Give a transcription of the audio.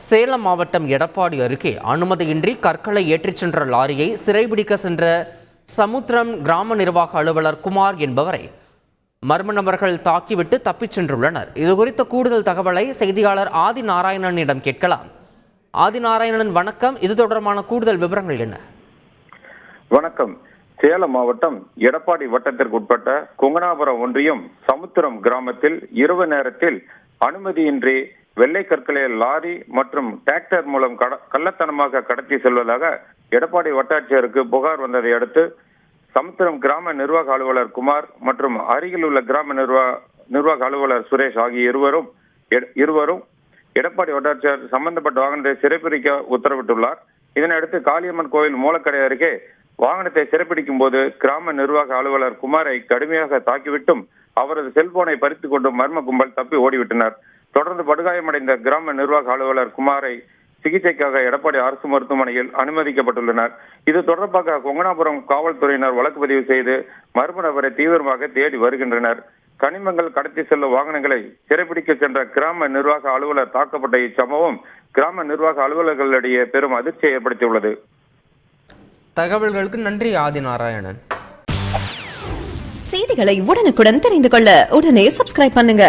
சேலம் மாவட்டம் எடப்பாடி அருகே அனுமதியின்றி கற்களை ஏற்றிச் சென்ற லாரியை சிறைபிடிக்க சென்ற சமுத்திரம் கிராம நிர்வாக அலுவலர் குமார் என்பவரை மர்ம நபர்கள் தாக்கிவிட்டு தப்பிச் சென்றுள்ளனர். இதுகுறித்த கூடுதல் தகவலை செய்தியாளர் ஆதி நாராயணனிடம் கேட்கலாம். ஆதி நாராயணன், வணக்கம். இது தொடர்பான கூடுதல் விவரங்கள் என்ன? வணக்கம். சேலம் மாவட்டம் எடப்பாடி வட்டத்திற்கு உட்பட்ட கொங்கனாபுரம் ஒன்றியம் சமுத்திரம் கிராமத்தில் இரவு நேரத்தில் அனுமதியின்றி வெள்ளை கற்களை லாரி மற்றும் டிராக்டர் மூலம் கள்ளத்தனமாக கடத்தி செல்வதாக எடப்பாடி வட்டாட்சியருக்கு புகார் வந்ததை அடுத்து சமுத்திரம் கிராம நிர்வாக அலுவலர் குமார் மற்றும் அருகில் உள்ள கிராம நிர்வாக அலுவலர் சுரேஷ் ஆகிய இருவரும் எடப்பாடி வட்டாட்சியர் சம்பந்தப்பட்ட வாகனத்தை சிறைப்பிடிக்க உத்தரவிட்டுள்ளார். இதனையடுத்து காளியம்மன் கோவில் மூலக்கடை அருகே வாகனத்தை சிறைப்பிடிக்கும் போது கிராம நிர்வாக அலுவலர் குமாரை கடுமையாக தாக்கிவிட்டும் அவரது செல்போனை பறித்துக் கொண்டு மர்ம கும்பல் தப்பி ஓடிவிட்டனர். தொடர்ந்து படுகாயமடைந்த கிராம நிர்வாக அலுவலர் குமாரை சிகிச்சைக்காக எடப்பாடி அரசு மருத்துவமனையில் அனுமதிக்கப்பட்டுள்ளனர். இது தொடர்பாக கொங்கனாபுரம் காவல்துறையினர் வழக்கு பதிவு செய்து மர்ம நபரை தீவிரமாக தேடி வருகின்றனர். கனிமங்கள் கடத்தி செல்லும் வாகனங்களை சிறைப்பிடிக்க சென்ற கிராம நிர்வாக அலுவலர் தாக்கப்பட்ட இச்சம்பவம் கிராம நிர்வாக அலுவலர்களிடையே பெரும் அதிர்ச்சியை ஏற்படுத்தியுள்ளது. தகவல்களுக்கு நன்றி ஆதி நாராயணன். செய்திகளை உடனுக்குடன் தெரிந்து கொள்ள உடனே சப்ஸ்கிரைப் பண்ணுங்க.